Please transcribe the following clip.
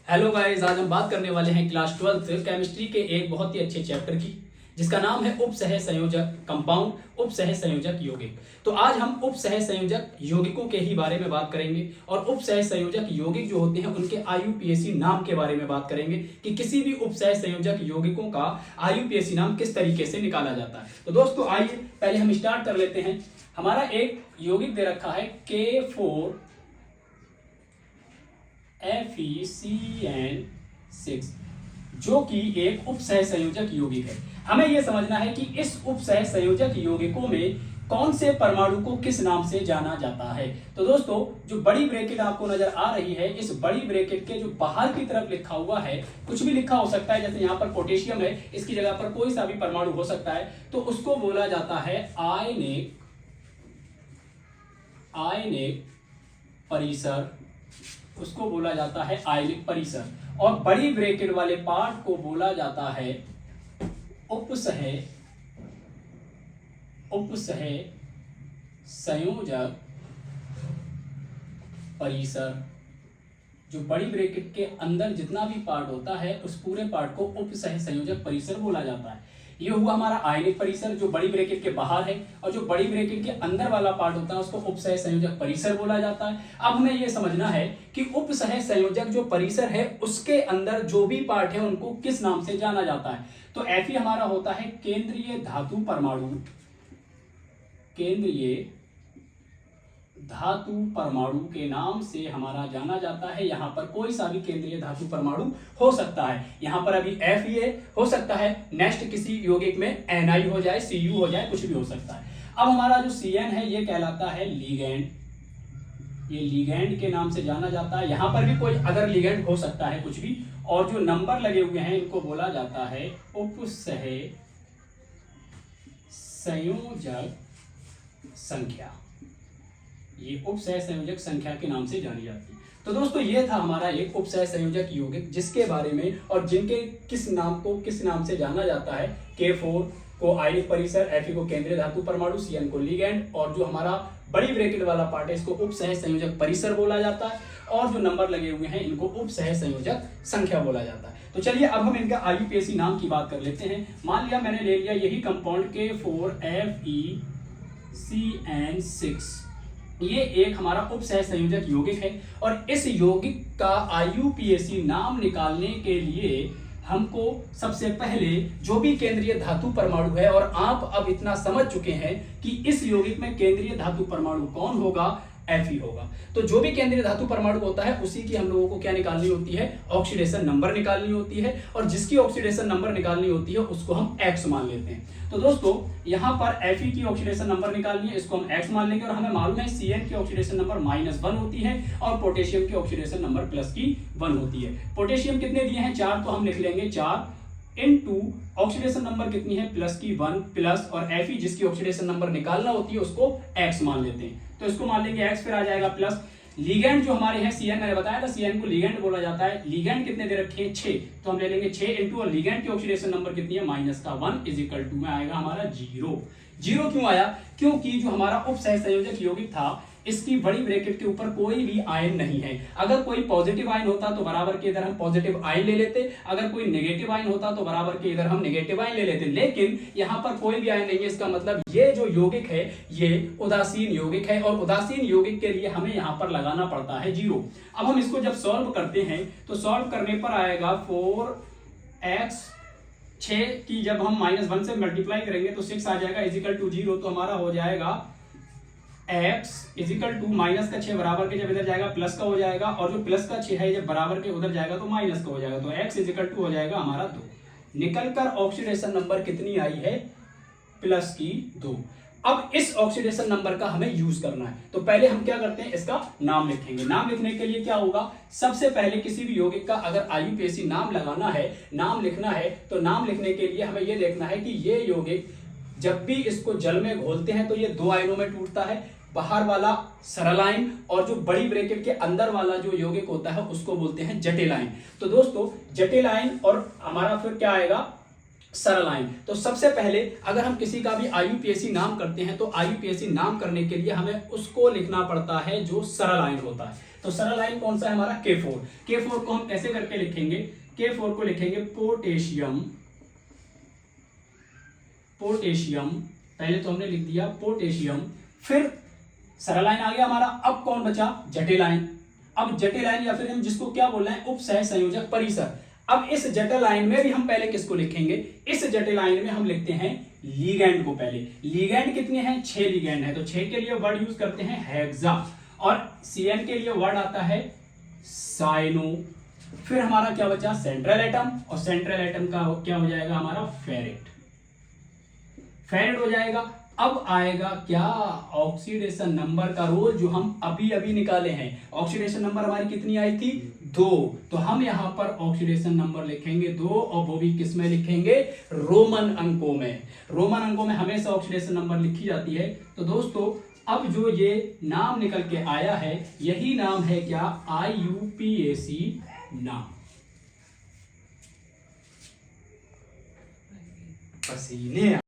Hello guys, आज हम बात करने वाले हैं क्लास 12 केमिस्ट्री के एक बहुत ही अच्छे चैप्टर की, जिसका नाम है उपसह संयोजक कंपाउंड, उपसह संयोजक यौगिक। तो आज हम उपसह संयोजक यौगिकों के ही बारे में बात करेंगे और उपसह संयोजक यौगिक जो होते हैं उनके आईयूपीएसी नाम के बारे में बात करेंगे कि किसी भी उपसह संयोजक यौगिकों का आईयूपीएसी नाम किस तरीके से निकाला जाता है। तो दोस्तों आइए पहले हम स्टार्ट कर लेते हैं। हमारा एक यौगिक दे रखा है K4 FeCN6, जो कि एक उपसह संयोजक यौगिक है। हमें यह समझना है कि इस उपसह संयोजक यौगिकों में कौन से परमाणु को किस नाम से जाना जाता है। तो दोस्तों जो बड़ी ब्रैकेट आपको नजर आ रही है, इस बड़ी ब्रैकेट के जो बाहर की तरफ लिखा हुआ है, कुछ भी लिखा हो सकता है, जैसे यहाँ पर पोटेशियम है, इसकी जगह पर कोई सा भी परमाणु हो सकता है, तो उसको बोला जाता है आयनिक परिसर, उसको बोला जाता है आयनिक परिसर। और बड़ी ब्रैकेट वाले पार्ट को बोला जाता है उपसह संयोजक परिसर। जो बड़ी ब्रैकेट के अंदर जितना भी पार्ट होता है उस पूरे पार्ट को उपसह संयोजक परिसर बोला जाता है। ये हुआ हमारा आयनिक परिसर जो बड़ी ब्रैकेट के बाहर है, और जो बड़ी ब्रैकेट के अंदर वाला पार्ट होता है उसको उपसह संयोजक परिसर बोला जाता है। अब हमें यह समझना है कि उपसह संयोजक जो परिसर है उसके अंदर जो भी पार्ट है उनको किस नाम से जाना जाता है। तो Fe हमारा होता है केंद्रीय धातु परमाणु, केंद्रीय धातु परमाणु के नाम से हमारा जाना जाता है। यहां पर कोई सा भी केंद्रीय धातु परमाणु हो सकता है। यहां पर अभी Fe हो सकता है, नेक्स्ट किसी यौगिक में Ni हो जाए, Cu हो जाए, कुछ भी हो सकता है। अब हमारा जो Cn है ये कहलाता है लिगैंड, ये लिगैंड के नाम से जाना जाता है। यहां पर भी कोई अदर लिगैंड हो सकता है, कुछ भी। और जो नंबर लगे हुए हैं इनको बोला जाता है उपसह संयोजक संख्या, ये उपसह संयोजक संख्या के नाम से जानी जाती है। तो दोस्तों ये था हमारा एक उपसह संयोजक यौगिक जिसके बारे में और जिनके किस नाम से जाना जाता है। K4 को आयनिक परिसर, Fe को केंद्रीय धातु परमाणु, Cn को लिगैंड, और जो हमारा बड़ी ब्रैकेट वाला पार्ट है इसको उपसह संयोजक परिसर बोला जाता है, और जो नंबर लगे हुए हैं इनको उपसह संयोजक संख्या बोला जाता है। तो चलिए अब हम इनका आईयूपीएसी नाम की बात कर लेते हैं। मान लिया मैंने ले लिया यही कंपाउंड K4 FeCN6, ये एक हमारा उपसह संयोजक यौगिक है, और इस यौगिक का आईयूपीएसी नाम निकालने के लिए हमको सबसे पहले जो भी केंद्रीय धातु परमाणु है, और आप अब इतना समझ चुके हैं कि इस यौगिक में केंद्रीय धातु परमाणु कौन होगा, Fe होगा। तो जो भी केंद्रीय धातु परमाणु होता है उसी की हम लोगों को क्या निकालनी होती है, ऑक्सीडेशन नंबर निकालनी होती है, और जिसकी ऑक्सीडेशन नंबर निकालनी होती है उसको हम X मान लेते हैं। तो दोस्तों यहाँ पर Fe की ऑक्सीडेशन नंबर निकालनी है, इसको हम X मान लेंगे, और हमें मालूम है Cn की ऑक्सीडेशन नंबर -1 होती है और पोटेशियम की ऑक्सीडेशन नंबर +1 होती है। पोटेशियम कितने दिए हैं, 4, तो हम लिख लेंगे 4 इनटू ऑक्सीडेशन नंबर कितनी है, +1 प्लस, और Fe जिसकी ऑक्सीडेशन नंबर निकालना होती है उसको X मान लेते हैं। तो इसको मान लेंगे X, फिर आ जाएगा प्लस। लिगैंड जो हमारे हैं Cn, मैंने बताया था Cn को लिगैंड बोला जाता है। लिगैंड कितने दे रखे हैं, 6, तो हम ले लेंगे 6 इनटू, और लिगैंड की ऑक्सीडेशन नंबर कितनी है, -1 इजिकल टू में आएगा हमारा 0। 0 क्यों आया, क्योंकि जो हमारा उपसह संयोजक यौगिक था इसकी बड़ी ब्रैकेट के ऊपर कोई भी आयन नहीं है। अगर कोई पॉजिटिव आयन होता तो बराबर के इधर हम पॉजिटिव आयन ले लेते, अगर कोई नेगेटिव आयन होता तो बराबर के इधर हम नेगेटिव आयन ले लेते, लेकिन यहाँ पर कोई भी आयन नहीं है। इसका मतलब ये जो यौगिक है ये उदासीन यौगिक है, और उदासीन यौगिक के लिए हमें यहाँ पर लगाना पड़ता है 0। अब हम इसको जब सॉल्व करते हैं तो सॉल्व करने पर आएगा 4x, 6 की जब हम -1 से मल्टीप्लाई करेंगे तो 6 आ जाएगा इजिकल टू 0। तो हमारा हो जाएगा x इजिकल टू -6 बराबर के जब इधर जाएगा प्लस का हो जाएगा, और जो +6 है जब बराबर के उधर जाएगा तो माइनस का हो जाएगा। तो x इजिकल टू हो जाएगा हमारा 2। निकलकर ऑक्सीडेशन नंबर कितनी आई है, +2। अब इस ऑक्सीडेशन नंबर का हमें यूज करना है। तो पहले हम क्या करते हैं, इसका नाम लिखेंगे। नाम लिखने के लिए क्या होगा, सबसे पहले किसी भी यौगिक का अगर आईयूपीएसी नाम लगाना है, नाम लिखना है, तो नाम लिखने के लिए हमें यह देखना है कि ये यौगिक जब भी इसको जल में घोलते हैं तो ये 2 आयनों में टूटता है। बाहर वाला सरल आयन, और जो बड़ी ब्रैकेट के अंदर वाला जो यौगिक होता है उसको बोलते हैं जटिल आयन। तो दोस्तों जटिल आयन और हमारा फिर क्या आएगा, सरल आयन। तो सबसे पहले अगर हम किसी का भी आईयूपीएसी नाम करते हैं तो आईयूपीएसी नाम करने के लिए हमें उसको लिखना पड़ता है जो सरल आयन होता है। तो सरल आयन कौन सा है हमारा K4। K4 को हम कैसे करके लिखेंगे, K4 को लिखेंगे पोटेशियम, पोटेशियम, पहले तो हमने लिख दिया पोटेशियम, फिर सरल आयन आ गया हमारा। अब कौन बचा, जटिल आयन। अब जटिल आयन या फिर हम जिसको क्या बोल रहे हैं, उपसह संयोजक परिसर। अब इस जटिल आयन में भी हम पहले किसको लिखेंगे, इस जटिल आयन में हम लिखते हैं लीगैंड को पहले। लीगैंड कितने हैं, 6 लीगैंड है, तो 6 के लिए वर्ड यूज करते हैं हेक्सा, और CN के लिए वर्ड आता है साइनो। फिर हमारा क्या बचा, सेंट्रल एटम, और सेंट्रल एटम का क्या हो जाएगा हमारा, फेरेट, फेरेट हो जाएगा। अब आएगा क्या, ऑक्सीडेशन नंबर का रोल, जो हम अभी अभी निकाले हैं। ऑक्सीडेशन नंबर हमारी कितनी आई थी, 2, तो हम यहां पर ऑक्सीडेशन नंबर लिखेंगे 2, और वो भी किस में लिखेंगे, रोमन अंकों में। रोमन अंकों में हमेशा ऑक्सीडेशन नंबर लिखी जाती है। तो दोस्तों अब जो ये नाम निकल के आया है, यही नाम है क्या, IUPAC नाम। पसीने